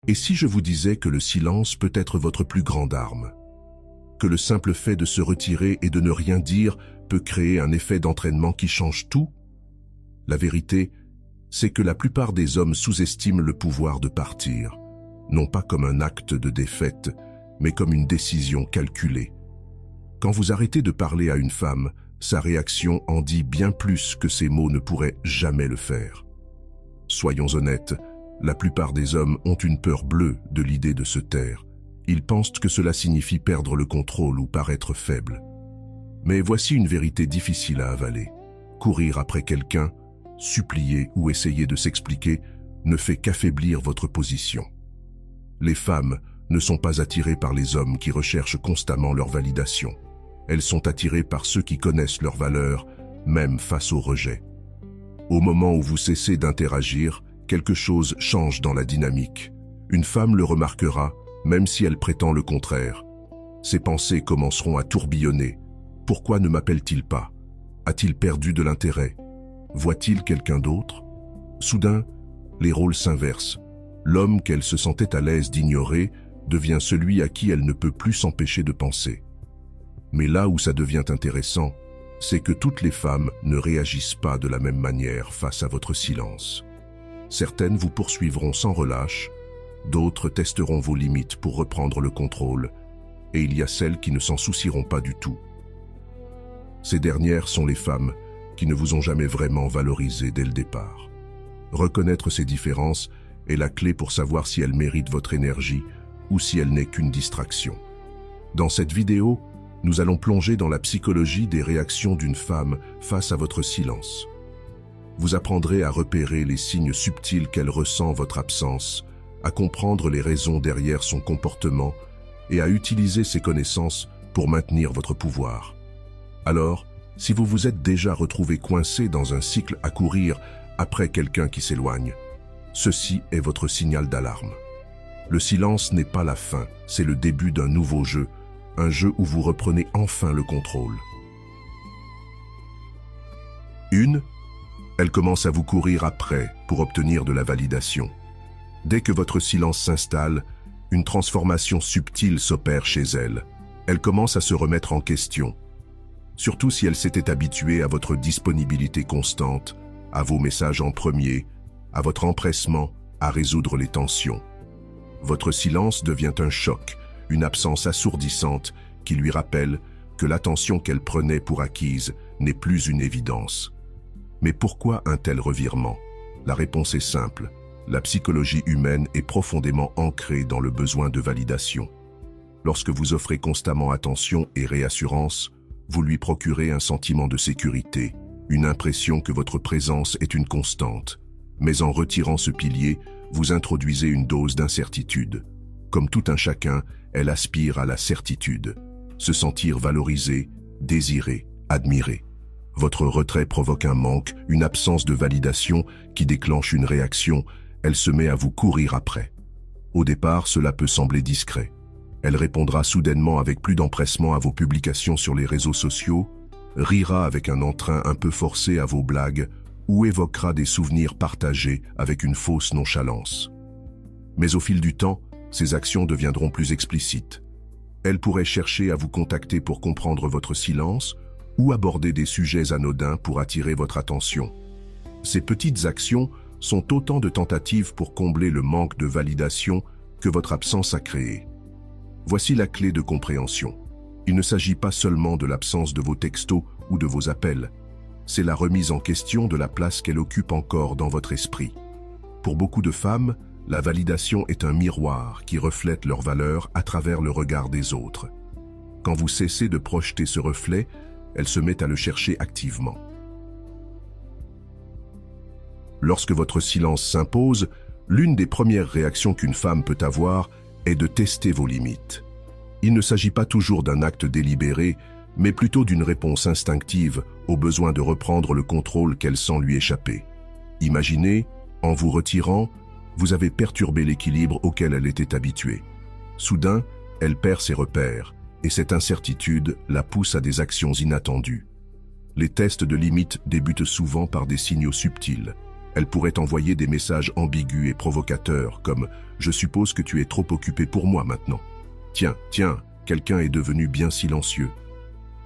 Et si je vous disais que le silence peut être votre plus grande arme? Que le simple fait de se retirer et de ne rien dire peut créer un effet d'entraînement qui change tout? La vérité, c'est que la plupart des hommes sous-estiment le pouvoir de partir, non pas comme un acte de défaite, mais comme une décision calculée. Quand vous arrêtez de parler à une femme, sa réaction en dit bien plus que ses mots ne pourraient jamais le faire. Soyons honnêtes, la plupart des hommes ont une peur bleue de l'idée de se taire. Ils pensent que cela signifie perdre le contrôle ou paraître faible. Mais voici une vérité difficile à avaler. Courir après quelqu'un, supplier ou essayer de s'expliquer ne fait qu'affaiblir votre position. Les femmes ne sont pas attirées par les hommes qui recherchent constamment leur validation. Elles sont attirées par ceux qui connaissent leur valeur, même face au rejet. Au moment où vous cessez d'interagir, quelque chose change dans la dynamique. Une femme le remarquera, même si elle prétend le contraire. Ses pensées commenceront à tourbillonner. Pourquoi ne m'appelle-t-il pas? A-t-il perdu de l'intérêt? Voit-il quelqu'un d'autre? Soudain, les rôles s'inversent. L'homme qu'elle se sentait à l'aise d'ignorer devient celui à qui elle ne peut plus s'empêcher de penser. Mais là où ça devient intéressant, c'est que toutes les femmes ne réagissent pas de la même manière face à votre silence. Certaines vous poursuivront sans relâche, d'autres testeront vos limites pour reprendre le contrôle, et il y a celles qui ne s'en soucieront pas du tout. Ces dernières sont les femmes qui ne vous ont jamais vraiment valorisé dès le départ. Reconnaître ces différences est la clé pour savoir si elles méritent votre énergie ou si elle n'est qu'une distraction. Dans cette vidéo, nous allons plonger dans la psychologie des réactions d'une femme face à votre silence. Vous apprendrez à repérer les signes subtils qu'elle ressent votre absence, à comprendre les raisons derrière son comportement et à utiliser ces connaissances pour maintenir votre pouvoir. Alors, si vous vous êtes déjà retrouvé coincé dans un cycle à courir après quelqu'un qui s'éloigne, ceci est votre signal d'alarme. Le silence n'est pas la fin, c'est le début d'un nouveau jeu, un jeu où vous reprenez enfin le contrôle. 1. Elle commence à vous courir après pour obtenir de la validation. Dès que votre silence s'installe, une transformation subtile s'opère chez elle. Elle commence à se remettre en question, surtout si elle s'était habituée à votre disponibilité constante, à vos messages en premier, à votre empressement à résoudre les tensions. Votre silence devient un choc, une absence assourdissante qui lui rappelle que l'attention qu'elle prenait pour acquise n'est plus une évidence. Mais pourquoi un tel revirement? La réponse est simple. La psychologie humaine est profondément ancrée dans le besoin de validation. Lorsque vous offrez constamment attention et réassurance, vous lui procurez un sentiment de sécurité, une impression que votre présence est une constante. Mais en retirant ce pilier, vous introduisez une dose d'incertitude. Comme tout un chacun, elle aspire à la certitude, se sentir valorisé, désiré, admiré. Votre retrait provoque un manque, une absence de validation qui déclenche une réaction. Elle se met à vous courir après. Au départ, cela peut sembler discret. Elle répondra soudainement avec plus d'empressement à vos publications sur les réseaux sociaux, rira avec un entrain un peu forcé à vos blagues ou évoquera des souvenirs partagés avec une fausse nonchalance. Mais au fil du temps, ces actions deviendront plus explicites. Elle pourrait chercher à vous contacter pour comprendre votre silence ou aborder des sujets anodins pour attirer votre attention. Ces petites actions sont autant de tentatives pour combler le manque de validation que votre absence a créé. Voici la clé de compréhension. Il ne s'agit pas seulement de l'absence de vos textos ou de vos appels. C'est la remise en question de la place qu'elle occupe encore dans votre esprit. Pour beaucoup de femmes, la validation est un miroir qui reflète leur valeur à travers le regard des autres. Quand vous cessez de projeter ce reflet, elle se met à le chercher activement. Lorsque votre silence s'impose, l'une des premières réactions qu'une femme peut avoir est de tester vos limites. Il ne s'agit pas toujours d'un acte délibéré, mais plutôt d'une réponse instinctive au besoin de reprendre le contrôle qu'elle sent lui échapper. Imaginez, en vous retirant, vous avez perturbé l'équilibre auquel elle était habituée. Soudain, elle perd ses repères, et cette incertitude la pousse à des actions inattendues. Les tests de limites débutent souvent par des signaux subtils. Elle pourrait envoyer des messages ambigus et provocateurs, comme « Je suppose que tu es trop occupé pour moi maintenant. Tiens, quelqu'un est devenu bien silencieux. »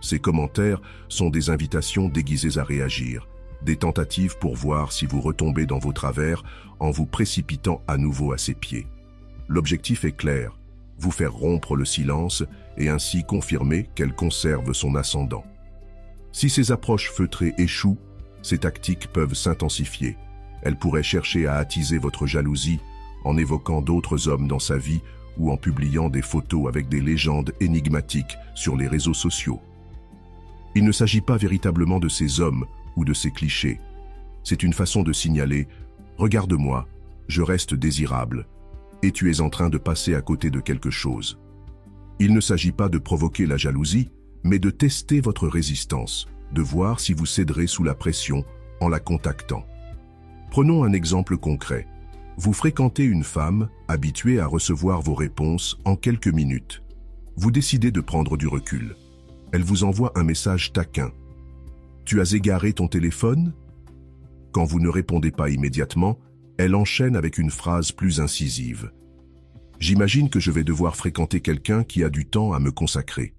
Ces commentaires sont des invitations déguisées à réagir, des tentatives pour voir si vous retombez dans vos travers en vous précipitant à nouveau à ses pieds. L'objectif est clair, vous faire rompre le silence et ainsi confirmer qu'elle conserve son ascendant. Si ces approches feutrées échouent, ces tactiques peuvent s'intensifier. Elle pourrait chercher à attiser votre jalousie en évoquant d'autres hommes dans sa vie ou en publiant des photos avec des légendes énigmatiques sur les réseaux sociaux. Il ne s'agit pas véritablement de ces hommes ou de ces clichés. C'est une façon de signaler « Regarde-moi, je reste désirable, et tu es en train de passer à côté de quelque chose. » Il ne s'agit pas de provoquer la jalousie, mais de tester votre résistance, de voir si vous céderez sous la pression en la contactant. Prenons un exemple concret. Vous fréquentez une femme habituée à recevoir vos réponses en quelques minutes. Vous décidez de prendre du recul. Elle vous envoie un message taquin. « Tu as égaré ton téléphone ?» Quand vous ne répondez pas immédiatement, elle enchaîne avec une phrase plus incisive. « J'imagine que je vais devoir fréquenter quelqu'un qui a du temps à me consacrer. »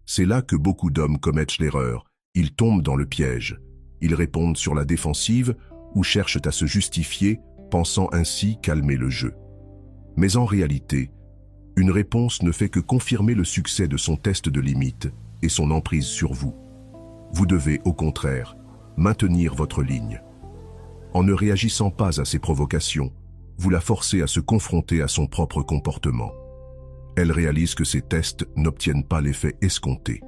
C'est là que beaucoup d'hommes commettent l'erreur. Ils tombent dans le piège. Ils répondent sur la défensive ou cherchent à se justifier, pensant ainsi calmer le jeu. Mais en réalité, une réponse ne fait que confirmer le succès de son test de limite et son emprise sur vous. Vous devez, au contraire, maintenir votre ligne. En ne réagissant pas à ses provocations, vous la forcez à se confronter à son propre comportement. Elle réalise que ces tests n'obtiennent pas l'effet escompté.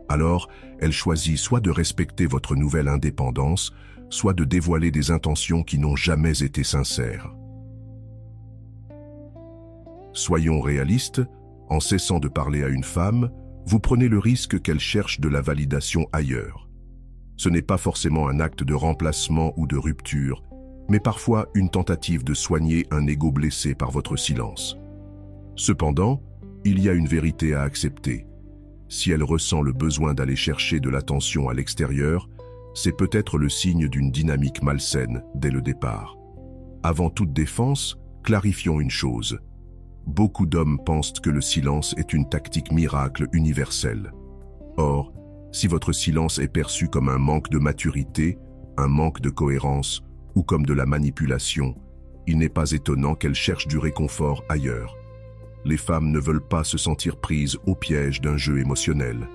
Alors, elle choisit soit de respecter votre nouvelle indépendance, soit de dévoiler des intentions qui n'ont jamais été sincères. Soyons réalistes, en cessant de parler à une femme, vous prenez le risque qu'elle cherche de la validation ailleurs. Ce n'est pas forcément un acte de remplacement ou de rupture, mais parfois une tentative de soigner un ego blessé par votre silence. Cependant, il y a une vérité à accepter. Si elle ressent le besoin d'aller chercher de l'attention à l'extérieur, c'est peut-être le signe d'une dynamique malsaine dès le départ. Avant toute défense, clarifions une chose. Beaucoup d'hommes pensent que le silence est une tactique miracle universelle. Or, si votre silence est perçu comme un manque de maturité, un manque de cohérence ou comme de la manipulation, il n'est pas étonnant qu'elles cherchent du réconfort ailleurs. Les femmes ne veulent pas se sentir prises au piège d'un jeu émotionnel.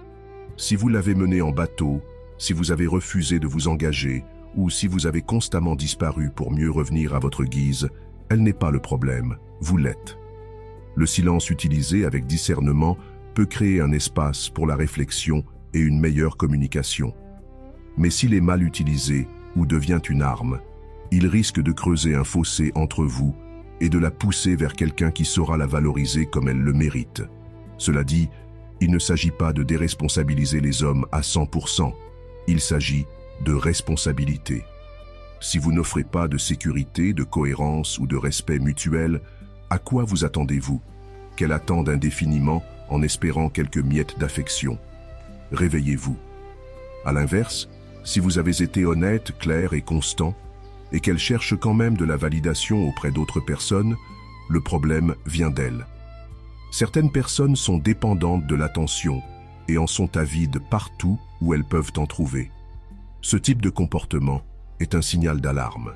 Si vous l'avez menée en bateau, si vous avez refusé de vous engager ou si vous avez constamment disparu pour mieux revenir à votre guise, elle n'est pas le problème, vous l'êtes. Le silence utilisé avec discernement peut créer un espace pour la réflexion et une meilleure communication. Mais s'il est mal utilisé ou devient une arme, il risque de creuser un fossé entre vous et de la pousser vers quelqu'un qui saura la valoriser comme elle le mérite. Cela dit, il ne s'agit pas de déresponsabiliser les hommes à 100%, il s'agit de responsabilité. Si vous n'offrez pas de sécurité, de cohérence ou de respect mutuel, à quoi vous attendez-vous? Qu'elle attende indéfiniment en espérant quelques miettes d'affection. Réveillez-vous. À l'inverse, si vous avez été honnête, clair et constant, et qu'elle cherche quand même de la validation auprès d'autres personnes, le problème vient d'elle. Certaines personnes sont dépendantes de l'attention et en sont avides partout où elles peuvent en trouver. Ce type de comportement est un signal d'alarme.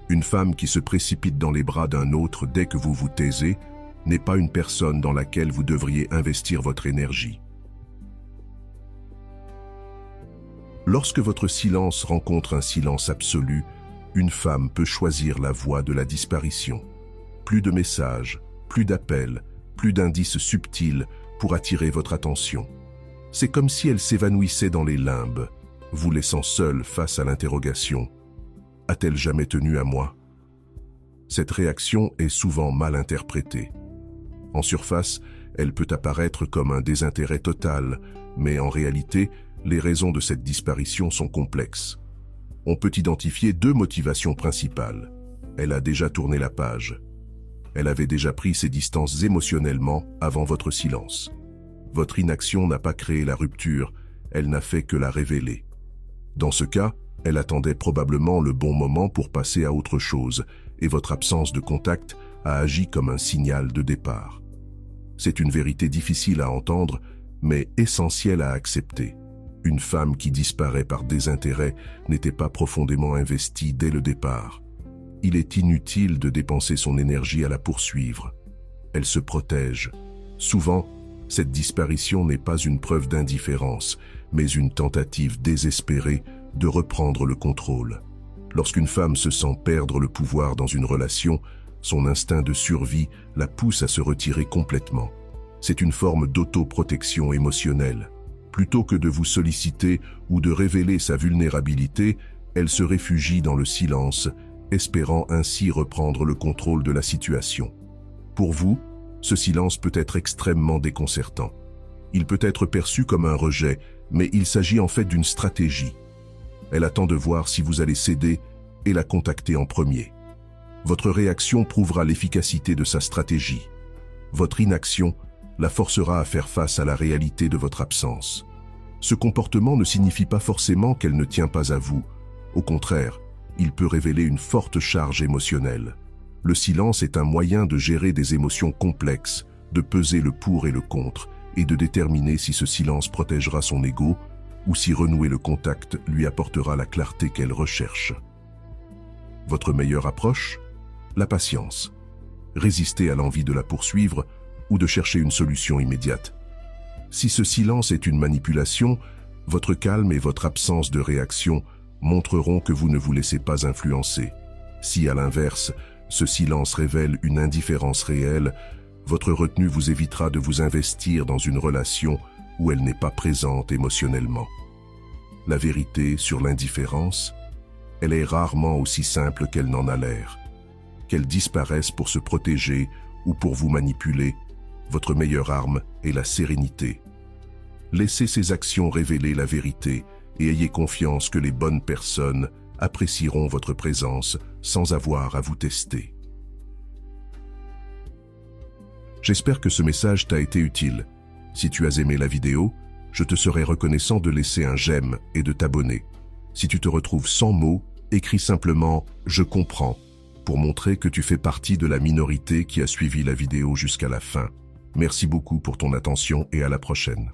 Une femme qui se précipite dans les bras d'un autre dès que vous vous taisez n'est pas une personne dans laquelle vous devriez investir votre énergie. Lorsque votre silence rencontre un silence absolu, une femme peut choisir la voie de la disparition. Plus de messages, plus d'appels, plus d'indices subtils pour attirer votre attention. C'est comme si elle s'évanouissait dans les limbes, vous laissant seul face à l'interrogation. A-t-elle jamais tenu à moi? Cette réaction est souvent mal interprétée. En surface, elle peut apparaître comme un désintérêt total, mais en réalité, les raisons de cette disparition sont complexes. On peut identifier deux motivations principales. Elle a déjà tourné la page. Elle avait déjà pris ses distances émotionnellement avant votre silence. Votre inaction n'a pas créé la rupture, elle n'a fait que la révéler. Dans ce cas, Elle attendait probablement le bon moment pour passer à autre chose, et votre absence de contact a agi comme un signal de départ. C'est une vérité difficile à entendre, mais essentielle à accepter. Une femme qui disparaît par désintérêt n'était pas profondément investie dès le départ. Il est inutile de dépenser son énergie à la poursuivre. Elle se protège. Souvent, cette disparition n'est pas une preuve d'indifférence, mais une tentative désespérée de reprendre le contrôle. Lorsqu'une femme se sent perdre le pouvoir dans une relation, son instinct de survie la pousse à se retirer complètement. C'est une forme d'autoprotection émotionnelle. Plutôt que de vous solliciter ou de révéler sa vulnérabilité, elle se réfugie dans le silence, espérant ainsi reprendre le contrôle de la situation. Pour vous, ce silence peut être extrêmement déconcertant. Il peut être perçu comme un rejet, mais il s'agit en fait d'une stratégie. Elle attend de voir si vous allez céder et la contacter en premier. Votre réaction prouvera l'efficacité de sa stratégie. Votre inaction la forcera à faire face à la réalité de votre absence. Ce comportement ne signifie pas forcément qu'elle ne tient pas à vous. Au contraire, il peut révéler une forte charge émotionnelle. Le silence est un moyen de gérer des émotions complexes, de peser le pour et le contre, et de déterminer si ce silence protégera son ego ou si renouer le contact lui apportera la clarté qu'elle recherche. Votre meilleure approche ? La patience. Résister à l'envie de la poursuivre ou de chercher une solution immédiate. Si ce silence est une manipulation, votre calme et votre absence de réaction montreront que vous ne vous laissez pas influencer. Si, à l'inverse, ce silence révèle une indifférence réelle, votre retenue vous évitera de vous investir dans une relation où elle n'est pas présente émotionnellement. La vérité sur l'indifférence, elle est rarement aussi simple qu'elle n'en a l'air. Qu'elle disparaisse pour se protéger ou pour vous manipuler, votre meilleure arme est la sérénité. Laissez ces actions révéler la vérité et ayez confiance que les bonnes personnes apprécieront votre présence sans avoir à vous tester. J'espère que ce message t'a été utile. Si tu as aimé la vidéo, je te serai reconnaissant de laisser un j'aime et de t'abonner. Si tu te retrouves sans mots, écris simplement « Je comprends » pour montrer que tu fais partie de la minorité qui a suivi la vidéo jusqu'à la fin. Merci beaucoup pour ton attention et à la prochaine.